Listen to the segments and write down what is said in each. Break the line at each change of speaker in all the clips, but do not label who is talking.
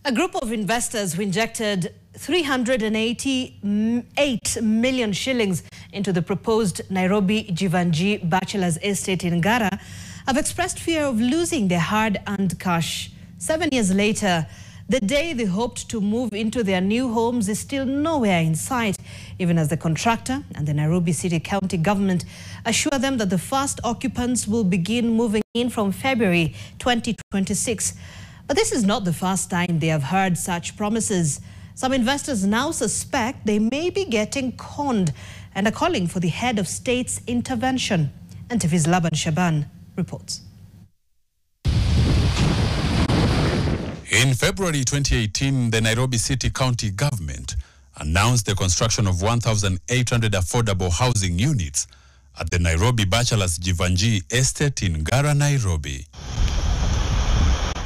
A group of investors who injected 388 million shillings into the proposed Nairobi Jeevanjee Bachelors Estate in Ngara have expressed fear of losing their hard-earned cash. 7 years later, the day they hoped to move into their new homes is still nowhere in sight, even as the contractor and the Nairobi City County government assure them that the first occupants will begin moving in from February 2026. But this is not the first time they have heard such promises. Some investors now suspect they may be getting conned and are calling for the head of state's intervention. NTV's Laban Shaban reports.
In February 2018, the Nairobi City County government announced the construction of 1,800 affordable housing units at the Nairobi Bachelors Jeevanjee Estate in Ngara, Nairobi.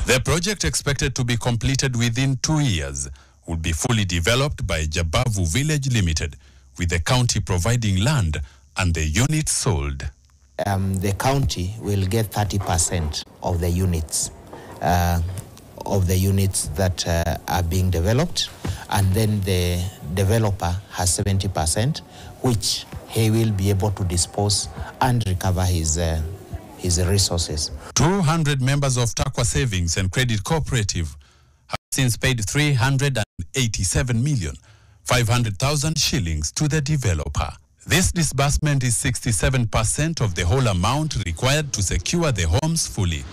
The project, expected to be completed within 2 years, will be fully developed by Jabavu Village Limited, with the county providing land and the units sold.
The county will get 30% of the units that are being developed, and then the developer has 70%, which he will be able to dispose and recover his resources.
200 members of Takwa Savings and Credit Cooperative have since paid 387,500,000 shillings to the developer. This disbursement is 67% of the whole amount required to secure the homes fully.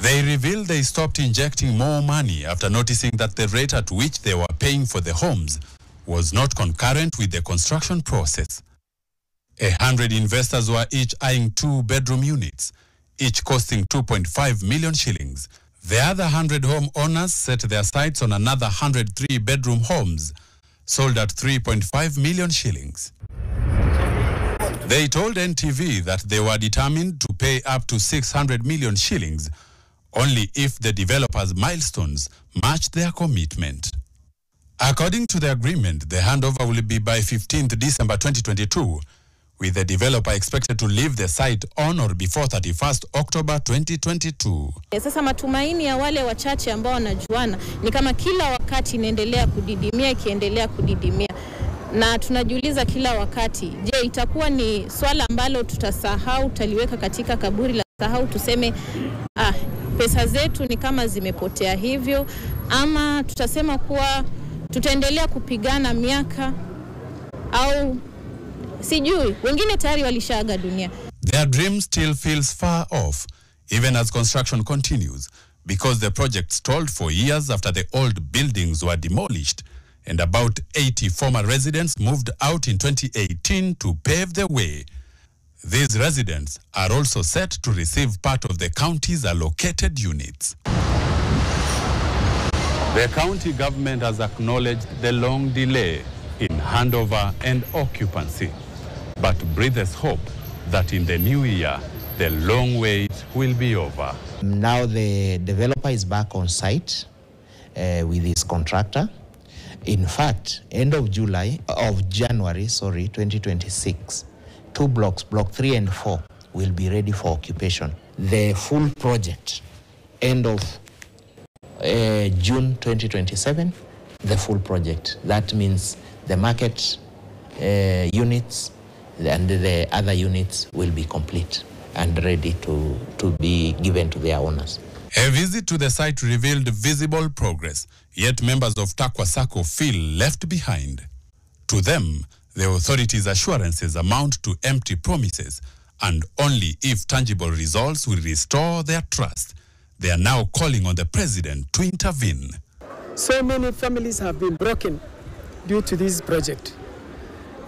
They revealed they stopped injecting more money after noticing that the rate at which they were paying for the homes was not concurrent with the construction process. 100 investors were each eyeing 2-bedroom units, each costing 2.5 million shillings. The other 100 homeowners set their sights on another 100 3-bedroom homes, sold at 3.5 million shillings. They told NTV that they were determined to pay up to 600 million shillings only if the developers' milestones match their commitment. According to the agreement, the handover will be by 15th December 2022, with the developer expected to leave the site on or before 31st October 2022.
Sasa matumaini ya wale wachache ambao wanajuana ni kama kila wakati inaendelea kudidimia, na tunajiuliza kila wakati, je, itakuwa ni swala ambalo tutasahau, taliweka katika kaburi la sahau, tuseme pesa zetu ni kama zimepotea hivyo, ama tutasema kuwa tutaendelea kupigana miaka, au sijui, wengine tayari walishaaga dunia.
Their dream still feels far off, even as construction continues, because the project stalled for years after the old buildings were demolished, and about 80 former residents moved out in 2018 to pave the way. These residents are also set to receive part of the county's allocated units. The county government has acknowledged the long delay in handover and occupancy, but breathes hope that in the new year, the long wait will be over.
Now the developer is back on site with his contractor. In fact, end of January 2026, 2 blocks, block 3 and 4, will be ready for occupation. The full project, end of June 2027, the full project. That means the market units and the other units will be complete and ready to be given to their owners.
A visit to the site revealed visible progress, yet members of Takwa Sacco feel left behind. To them, the authorities' assurances amount to empty promises, and only if tangible results will restore their trust. They are now calling on the president to intervene.
So many families have been broken due to this project.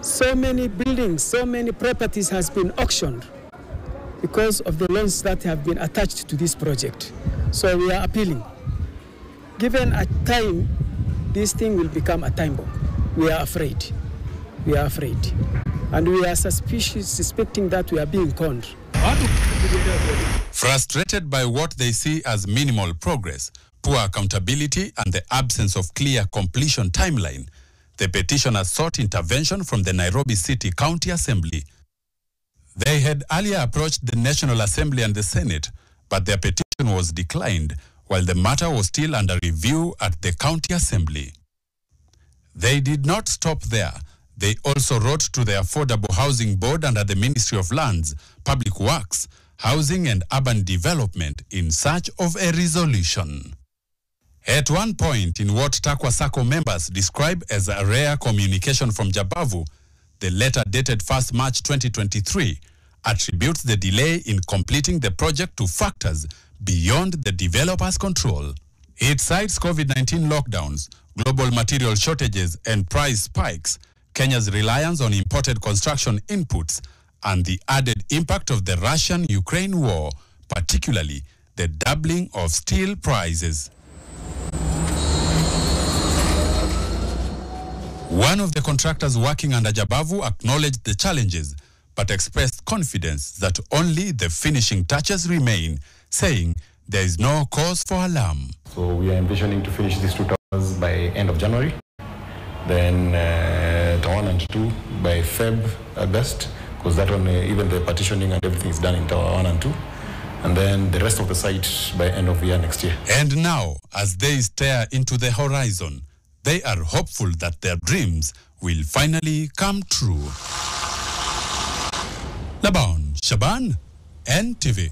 So many buildings, so many properties has been auctioned because of the loans that have been attached to this project. So we are appealing. Given a time, this thing will become a time bomb. We are afraid. We are afraid. And we are suspecting that we are being conned.
Frustrated by what they see as minimal progress, poor accountability, and the absence of clear completion timeline, the petitioners sought intervention from the Nairobi City County Assembly. They had earlier approached the National Assembly and the Senate, but their petition was declined, while the matter was still under review at the County Assembly. They did not stop there. They also wrote to the Affordable Housing Board under the Ministry of Lands, Public Works, Housing and Urban Development in search of a resolution. At one point in what Takwa Sacco members describe as a rare communication from Jabavu, the letter dated 1st March 2023 attributes the delay in completing the project to factors beyond the developer's control. It cites COVID-19 lockdowns, global material shortages and price spikes, Kenya's reliance on imported construction inputs, and the added impact of the Russian-Ukraine war, particularly the doubling of steel prices. One of the contractors working under Jabavu acknowledged the challenges, but expressed confidence that only the finishing touches remain, saying there is no cause for alarm.
So we are envisioning to finish these 2 towers by end of January, then Tower 1 and 2 by Feb at best, because that one, even the partitioning and everything is done in Tower 1 and 2, and then the rest of the site by end of the year next year. And
now, as they stare into the horizon, they are hopeful that their dreams will finally come true. Laban Shaban, NTV.